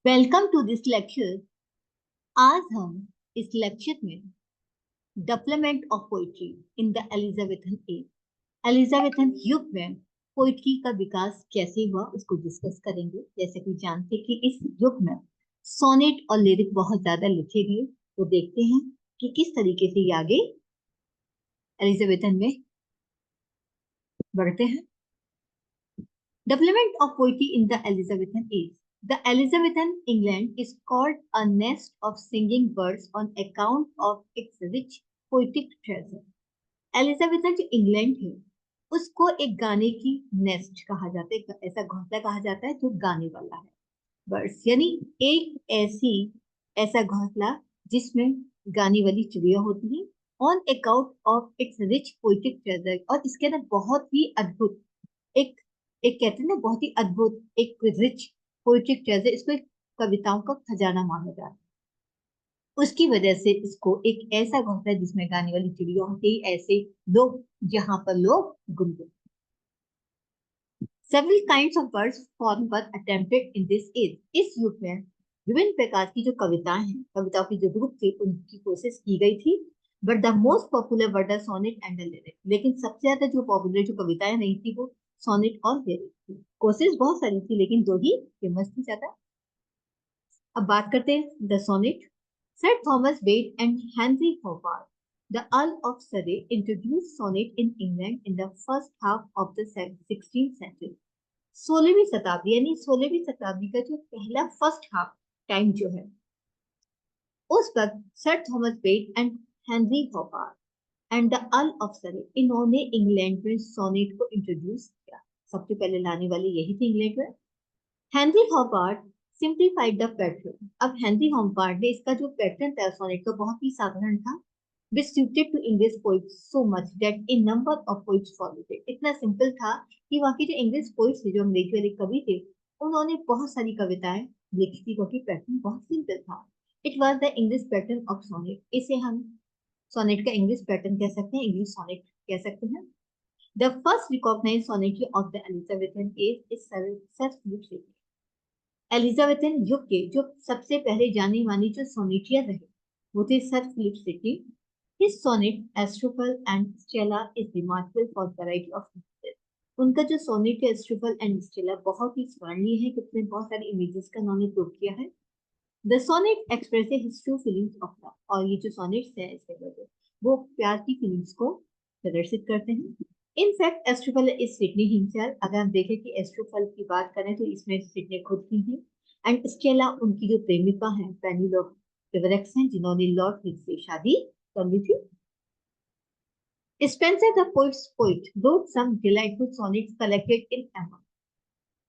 Welcome to this lecture. आज हम इस लेक्चर में development of poetry in the Elizabethan as, Elizabethan युग में पोइट्री का विकास कैसे हुआ उसको डिस्कस करेंगे। जैसे कि जानते हैं कि इस युग में सोनेट और लिरिक बहुत ज्यादा लिखे गए, तो देखते हैं कि किस तरीके से ये आगे एलिजाबेथन में बढ़ते हैं। Development of poetry in the Elizabethan age. The Elizabethan England is called a nest of singing birds on account of its rich poetic treasure. Elizabethan जो इंग्लैंड है उसको एक गाने की नेस्ट कहा जाता है, ऐसा घोंसला कहा जाता है जो गाने वाला है। बर्ड्स यानी एक ऐसा घोंसला जिसमें गाने वाली चिड़िया होती है। On account of its rich poetic treasure, और इसके अंदर बहुत ही अद्भुत एक एक कहते हैं ना, बहुत ही अद्भुत एक रिच पोएट्रिक ट्रेजर, इसको एक कविताओं का खजाना माना जाता है। उसकी वजह से इसको एक ऐसा घोंसला जिसमें गाने वाली चिड़िया होती है, ऐसे लोग जहां पर लोग Gungun. Several kinds of verse form were attempted in this age. इस युग में विभिन्न प्रकार की जो कविताएं हैं, कविताओं की जो ग्रुप थी, उनकी कोशिश की गई थी। But the most popular were the sonnet and the lyric. लेकिन सबसे ज्यादा जो पॉपुलर जो कविताएं नहीं थी वो सोनेट और लिरिक थी। कोशिश बहुत सारी थी लेकिन दो ही फेमस थी ज्यादा। अब बात करते हैं the sonnet. Sir Thomas Wyatt and Henry Howard, the Earl of Surrey, introduced sonnet in England in the first half of the 16th century. 16वीं शताब्दी यानी 16वीं शताब्दी का जो पहला फर्स्ट हाफ टाइम जो है, उस वक्त sir Thomas Wyatt and Henry Howard and the Earl of Surrey, इन्होंने इंग्लैंड में सोनेट को इंट्रोड्यूस किया। सबसे पहले लाने वाले यही थे इंग्लैंड में। Henry Howard simplified the pattern. अब हेनरी हॉपार्ड ने इसका जो पैटर्न था सोनेट का बहुत ही साधारण था, which suited to English poets so much that a number of poets followed it. इतना सिंपल था कि वहाँ के जो इंग्लिश पोइट्स थे, जो अंग्रेजी वाले कवि थे, उन्होंने बहुत सारी कविताएं लिखी थी क्योंकि पैटर्न बहुत सिंपल था। It was the English pattern of sonnet. इसे हम सोनेट का इंग्लिश पैटर्न कह सकते हैं, इंग्लिश सोनेट कह सकते हैं। The first recognise sonnet of the Elizabethan age is sir Philip Sidney. Elizabethan युग के जो सबसे पहले जानी मानी जो सोनेटियर रहे वो थे sir Philip Sidney. His sonnet Astrophel and Stella is remarkable for variety of images. उनका जो सोनेट है एस्ट्रोफल एंड स्टेला बहुत ही स्मरणीय है, क्योंकि बहुत सारे इमेजेस का उन्होंने प्रूव किया है। The sonnet express his true feelings of love, और ये जो सोनेट्स है इसके वो प्यार की फीलिंग्स को प्रदर्शित करते हैं। In fact Astrophel is Sidney himself. अगर हम देखें कि एस्ट्रोफल की बात करें तो इसमें सिडनी खुद की है, एंड स्टेला उनकी जो प्रेमिका है पेनीलोpe एवरेक्स हैं, जिन्होंने लॉर्ड हिल से शादी कर ली थी। Spenser, the poet's poet, wrote some delightful sonnets collected in Emma.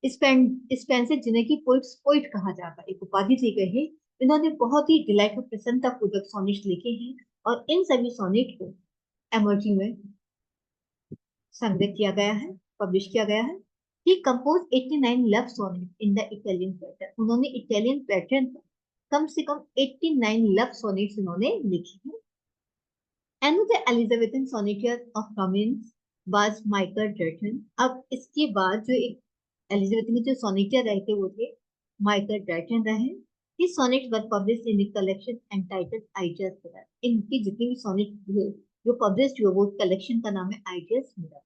Spencer जिन्हें की पोइट्स पोइट कहा जाता है, एक उपाधि दी गई है। इन्होंने बहुत ही डिलाइटफुल प्रसन्नतापूर्वक सोनेट लिखे हैं, और इन सभी सोनेट को एमर्जी में संग्रह किया गया है, पब्लिश किया गया है। He composed 89 love sonnets in the Italian pattern. उन्होंने इटालियन पैटर्न पर कम से कम 89 लव सोनेट्स इन्होंने लिखे हैं। Another Elizabethan sonneteer of prominence was Michael Drayton. अब इसके बाद जो एक एलिजाबेथ में जो सोनेटियर रहे थे वो थे माइकल ड्राइटन रहे। His sonnets were published in a collection entitled Ideas Mirror. इनकी जितनी भी सोनेट थे जो पब्लिश हुए वो कलेक्शन का नाम है ideas mirror.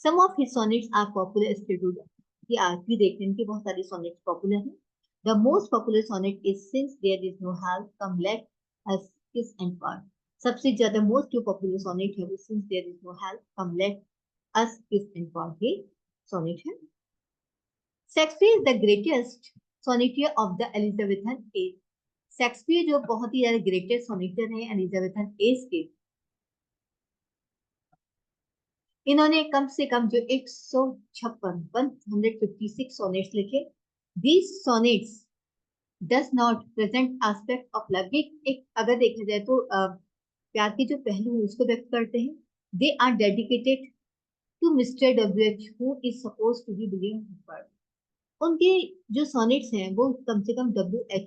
Some of his sonnets are popular still today. ये आज भी देखते हैं, इनके बहुत सारे सोनेट्स पॉपुलर हैं। The most popular sonnet is Since There Is No Help, Come Let Us Kiss and Part. सबसे ज्यादा मोस्ट जो पॉपुलर सोनेट है वो Since There Is No Help, Come Let Us Kiss and Part ये sonnet है। Shakespeare the greatest सोनेटियर of the Elizabethan as. Shakespeare जो बहुत ही ज्यादा ग्रेटेस्ट सोनेटियर है एलिजाबेथन एज के, इन्होंने कम से कम जो 156 सोनेट्स लिखे। These sonnets does not present aspect of love. एक अगर देखा जाए तो प्यार के जो पहलू है उसको व्यक्त करते हैं। They are dedicated to Mr. W.H. who is supposed to be William Hooper. उनके जो सोनेट्स हैं वो कम से कम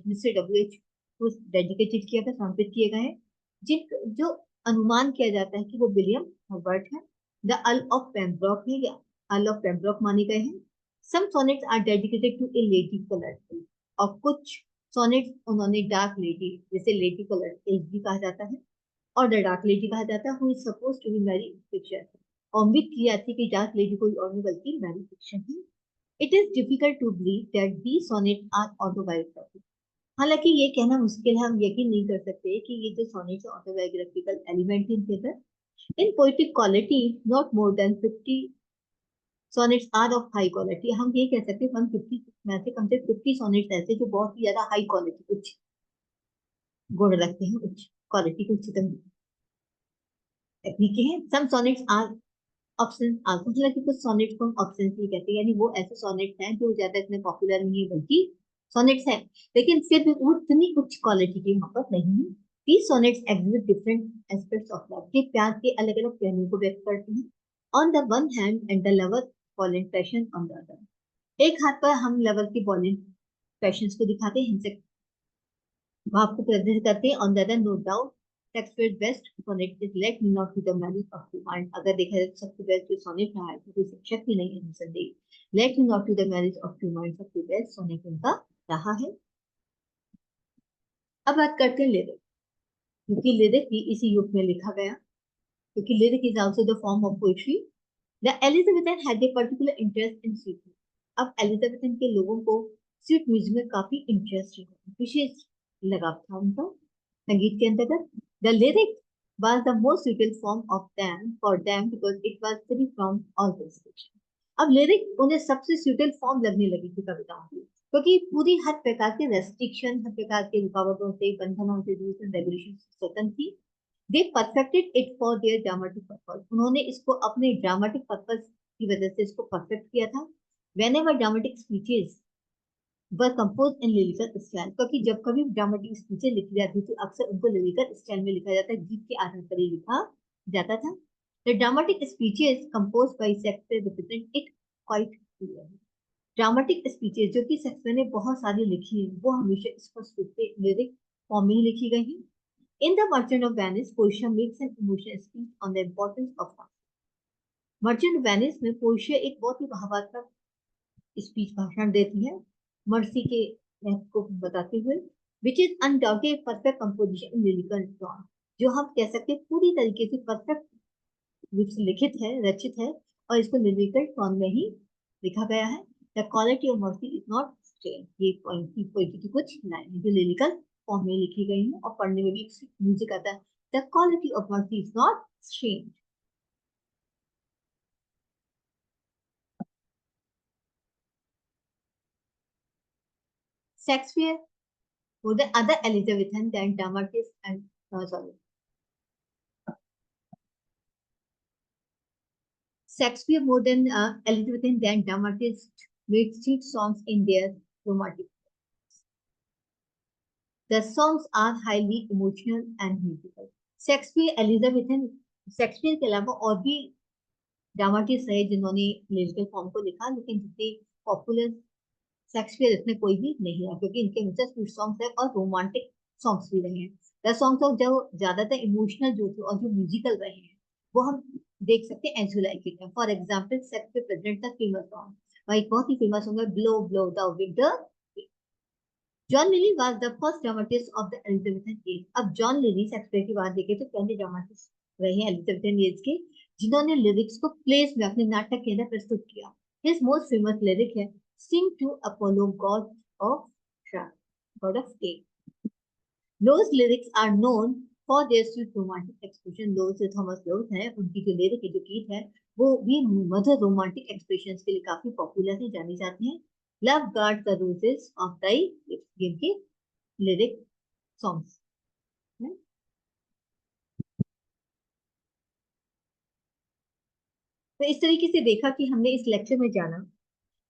मिस्टर W.H. को डेडिकेटेड किया था, समर्पित किए गए हैं, जिन जो अनुमान किया जाता है कि वो विलियम हर्बर्ट है। द अर्ल ऑफ पेम्ब्रोक है या अर्ल ऑफ पेम्ब्रोक माने गए हैं। Some sonnets are dedicated to a lady colour, और कुछ सोनेट उन्होंने डार्क लेडी, जैसे लेडी कलर एज भी कहा जाता है, और द डार्क लेडी कहा जाता है, who is suppose to be Mary Fiction. उम्मीद की जाती है कि डार्क लेडी कोई और नहीं बल्कि मैरी फिक्शन है। It is difficult to believe that the sonnet are autobiography. हालांकि ये कहना मुश्किल है, हम यकीन नहीं कर सकते कि ये जो सोनेट्स ऑटोबायोग्राफिकल एलिमेंट इन थे। In poetic quality not more than 50 sonnets are of high quality. हम ये कह सकते हैं 150 में से कम से 50 सोनेट्स ऐसे जो बहुत ही ज्यादा हाई क्वालिटी, उच्च गुण रखते हैं, उच्च क्वालिटी के उच्चतम तकनीकें हैं। Some sonnets are option also, हालांकि कुछ सोनेट्स को हम ऑप्शन ही कहते हैं, यानी वो ऐसे सोनेट्स हैं जो ज्यादा इतने पॉपुलर नहीं है बल्कि सोनेट्स हैं, लेकिन फिर भी वो इतनी उच्च क्वालिटी की वहां पर नहीं है। these sonnets exhibit different aspects of love, के प्यार के अलग अलग पहलुओं को व्यक्त करते हैं। on the one hand and the lover violent passion on the other, एक हाथ पर हम लवर की violent passions को दिखाते हैं, हिंसक भाव को प्रदर्शित करते हैं। on the other no doubt Shakespeare's best sonnet is let me not to the marriage of the mind। अगर देखा जाए तो सबसे बेस्ट जो सोनेट रहा है तो कोई शिक्षक ही नहीं है निसंदेह। let me not to the marriage of the mind सबसे बेस्ट सोनेट उनका रहा है। अब बात करते हैं लिरिक, क्योंकि लिरिक भी इसी युग में लिखा गया, क्योंकि lyric is also the form of poetry. The Elizabethan had a particular interest in sweet music. अब एलिजाबेथन के लोगों को स्वीट म्यूजिक में काफी इंटरेस्ट है, विशेष लगाव था उनका संगीत के अंतर्गत। The lyric was the most suitable form of them for them because it was free from all restriction। अब लिरिक उन्हें सबसे suitable फॉर्म लगने लगी थी कविताओं की, क्योंकि पूरी हर प्रकार के रेस्ट्रिक्शन, हर प्रकार के रुकावटों से, बंधनों से, रूल्स एंड रेगुलेशन से स्वतंत्र थी। They perfected it for their dramatic purpose. उन्होंने इसको अपने ड्रामेटिक पर्पस की वजह से इसको परफेक्ट किया था। whenever dramatic speeches were composed in lyrical style, क्योंकि जब कभी ड्रामेटिक स्पीचेस लिखी जाती थी अक्सर उनको लिरिकल स्टाइल में लिखा जाता है, गीत के आधार पर ही लिखा जाता था। The dramatic speeches composed bye Shakespeare represent it quite clearly. Dramatic speeches जो कि शेक्सपियर ने बहुत सारी लिखी है, वो हमेशा स्पष्ट रूप से लिरिक फॉर्म में ही लिखी गई है। In the merchant of Venice Portia makes an emotional speech on the importance of love. Merchant of Venice में पोर्शिया एक बहुत ही भावात्मक स्पीच भाषण देती है मर्सी के महत्व को बताते हुए, which is undoubted perfect composition in lyrical tone. जो हम कह सकते हैं पूरी तरीके से परफेक्ट रूप से लिखित है, रचित है, और इसको लिरिकल टोन में ही लिखा गया है। The quality of mercy is not strain. ये पोएट्री की कुछ लाइन है जो लिरिकल फॉर्म में लिखी गई है और पढ़ने में भी म्यूजिक आता है। The quality of mercy is not strain. Shakespeare for the other Elizabethan than Dramatist and sorry, Shakespeare more than Elizabethan than Dramatist made sweet songs in their romantic. The songs are highly emotional and musical. Shakespeare, Elizabethan, Shakespeare के अलावा और भी dramatist रहे जिन्होंने lyrical form को लिखा, लेकिन जितने पॉपुलर शेक्सपियर इतने कोई भी नहीं रहा, क्योंकि इनके हमेशा स्वीट सॉन्ग्स है और रोमांटिक सॉन्ग्स भी रहे हैं। द सॉन्ग्स ऑफ जो ज्यादातर इमोशनल जो थे और जो म्यूजिकल रहे हैं वो हम देख सकते हैं as you like it. For example Shakespeare present the famous song, वह एक बहुत ही फेमस सॉन्ग है, blow blow the wind. John Lyly was the first dramatist of the Elizabethan age. अब जॉन लिली शेक्सपियर की बात देखें तो पहले ड्रामाटिस्ट रहे हैं एलिजाबेथन एज के, जिन्होंने लिरिक्स को प्लेस में अपने नाटक के अंदर प्रस्तुत किया। हिज मोस्ट फेमस लिरिक है Sing to Apollo, god of Travel, god of Fate। Low's lyrics are known for their sweet romantic expression। Lowe's जो थॉमस लोअर्स हैं, उनकी जो लिरिक है, जो गीत है, वो भी मधुर रोमांटिक एक्सप्रेशंस के लिए काफी पॉपुलर है, जानी जाती हैं। Love guard the roses of thy lips, ये उनके लिरिक सॉन्ग्स हैं। तो इस तरीके से देखा कि हमने इस लेक्चर में जाना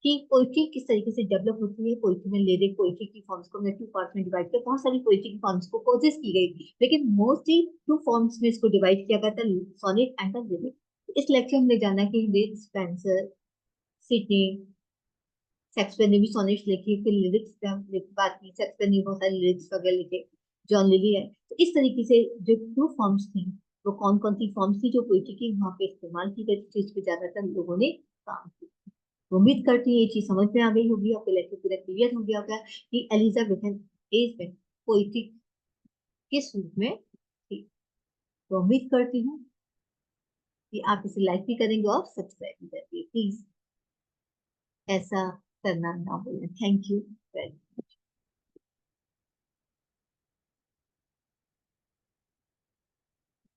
कि पोइट्री किस तरीके से डेवलप होती है। पोइट्री में लिरिक पोइट्री की फॉर्म्स को हमने टू पार्ट में डिवाइड किया, बहुत सारी पोइट्री की फॉर्म्स को कोजेस की गई, लेकिन मोस्टली टू फॉर्म्स में इसको डिवाइड किया गया था, सोनेट एंड द लिरिक। इस लेक्चर में जाना कि स्पेंसर, सिडनी, शेक्सपियर ने भी सोनेट्स लिखी, फिर लिरिक्स बात की, शेक्सपियर ने बहुत सारे लिरिक्स वगैरह लिखे, जॉन लिली है। तो इस तरीके से जो टू फॉर्म्स थी वो कौन कौन सी फॉर्म्स थी जो पोइट्री की वहां पे इस्तेमाल की गई, चीज पे ज्यादातर लोगों ने काम किया। उम्मीद करती हूँ ये चीज समझ में आ गई होगी, आपको लेक्चर पूरा क्लियर हो गया होगा कि एलिजाबेथन एज में पोइटिक किस रूप में थी। तो उम्मीद करती हूँ कि आप इसे लाइक भी करेंगे और सब्सक्राइब भी करेंगे। प्लीज ऐसा करना ना भूलें। Thank you very